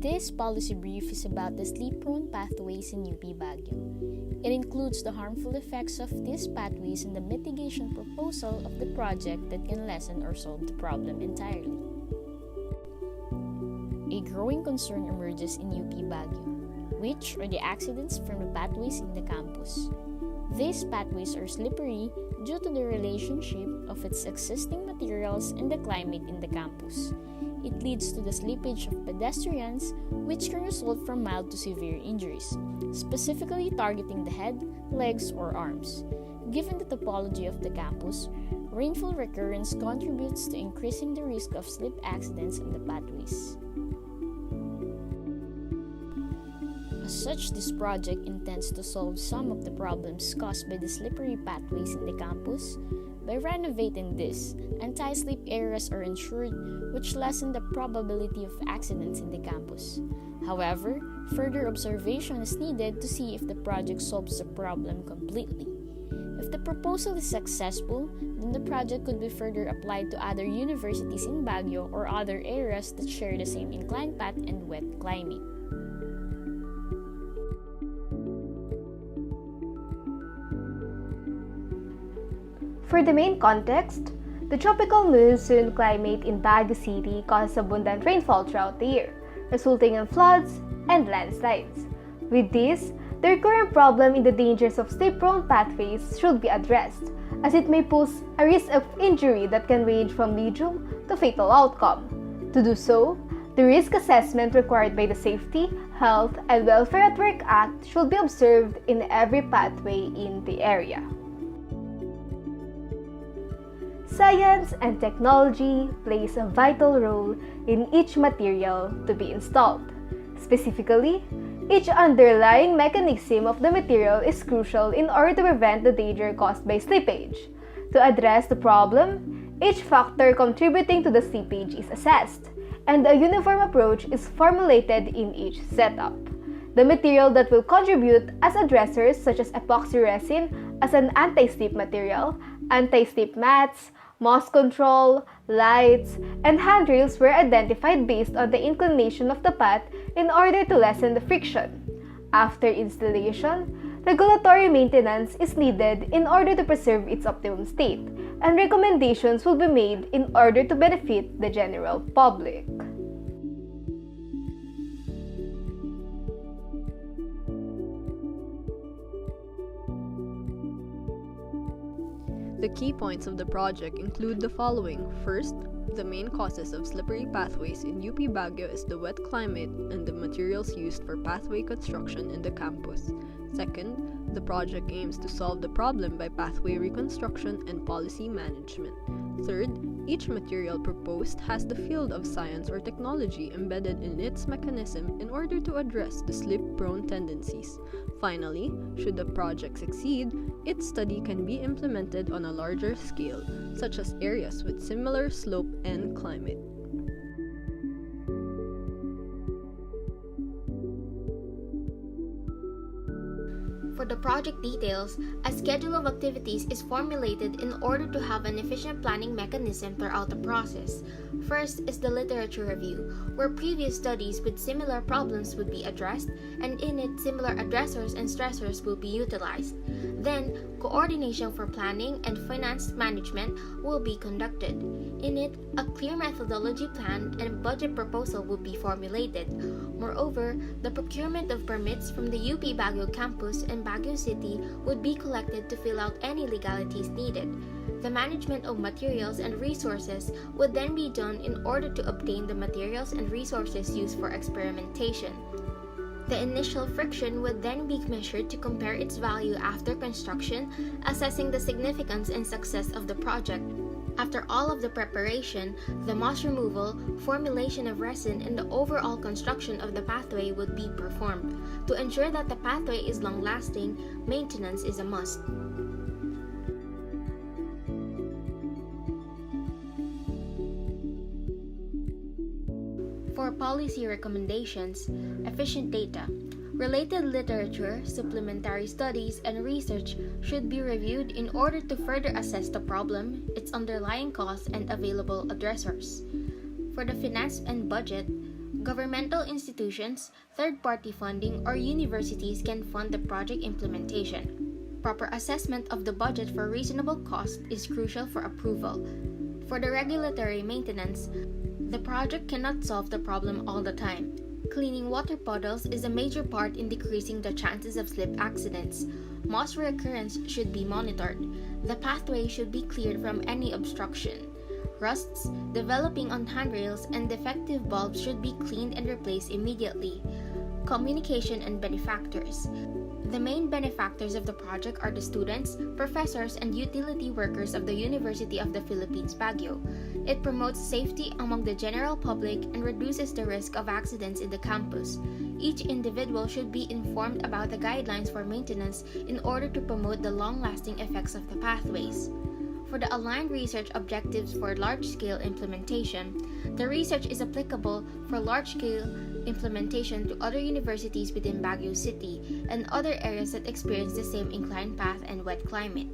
This policy brief is about the slip-prone pathways in UP Baguio. It includes the harmful effects of these pathways and the mitigation proposal of the project that can lessen or solve the problem entirely. A growing concern emerges in UP Baguio, which are the accidents from the pathways in the campus. These pathways are slippery due to the relationship of its existing materials and the climate in the campus. It leads to the slippage of pedestrians, which can result from mild to severe injuries, specifically targeting the head, legs, or arms. Given the topology of the campus, rainfall recurrence contributes to increasing the risk of slip accidents on the pathways. As such, this project intends to solve some of the problems caused by the slippery pathways in the campus. By renovating this, anti-slip areas are ensured, which lessen the probability of accidents in the campus. However, further observation is needed to see if the project solves the problem completely. If the proposal is successful, then the project could be further applied to other universities in Baguio or other areas that share the same inclined path and wet climate. For the main context, the tropical monsoon climate in Baguio City causes abundant rainfall throughout the year, resulting in floods and landslides. With this, the recurrent problem in the dangers of slip-prone pathways should be addressed, as it may pose a risk of injury that can range from medium to fatal outcome. To do so, the risk assessment required by the Safety, Health, and Welfare at Work Act should be observed in every pathway in the area. Science and technology plays a vital role in each material to be installed. Specifically, each underlying mechanism of the material is crucial in order to prevent the danger caused by slippage. To address the problem, each factor contributing to the slippage is assessed, and a uniform approach is formulated in each setup. The material that will contribute as addressers such as epoxy resin as an anti-slip material, anti-slip mats, moss control, lights, and handrails were identified based on the inclination of the path in order to lessen the friction. After installation, regulatory maintenance is needed in order to preserve its optimum state, and recommendations will be made in order to benefit the general public. The key points of the project include the following. First, the main causes of slippery pathways in UP Baguio is the wet climate and the materials used for pathway construction in the campus. Second, the project aims to solve the problem by pathway reconstruction and policy management. Third, each material proposed has the field of science or technology embedded in its mechanism in order to address the slip-prone tendencies. Finally, should the project succeed, its study can be implemented on a larger scale, such as areas with similar slope and climate. For the project details, a schedule of activities is formulated in order to have an efficient planning mechanism throughout the process. First is the literature review, where previous studies with similar problems would be addressed, and in it similar addressers and stressors will be utilized. Then, coordination for planning and finance management will be conducted. In it, a clear methodology plan and budget proposal will be formulated. Moreover, the procurement of permits from the UP Baguio campus and Baguio City would be collected to fill out any legalities needed. The management of materials and resources would then be done in order to obtain the materials and resources used for experimentation. The initial friction would then be measured to compare its value after construction, assessing the significance and success of the project. After all of the preparation, the moss removal, formulation of resin, and the overall construction of the pathway would be performed. To ensure that the pathway is long-lasting, maintenance is a must. For policy recommendations, efficient data. Related literature, supplementary studies, and research should be reviewed in order to further assess the problem, its underlying cause, and available addressers. For the finance and budget, Governmental institutions, third-party funding, or universities can fund the project implementation. Proper assessment of the budget for reasonable cost is crucial for approval. For the regulatory maintenance, the project cannot solve the problem all the time. Cleaning water puddles is a major part in decreasing the chances of slip accidents. Moss reoccurrence should be monitored. The pathway should be cleared from any obstruction. Rusts developing on handrails and defective bulbs should be cleaned and replaced immediately. Communication and benefactors. The main benefactors of the project are the students, professors, and utility workers of the University of the Philippines, Baguio. It promotes safety among the general public and reduces the risk of accidents in the campus. Each individual should be informed about the guidelines for maintenance in order to promote the long-lasting effects of the pathways. For the aligned research objectives for large-scale implementation, the research is applicable for large-scale implementation to other universities within Baguio City and other areas that experience the same inclined path and wet climate.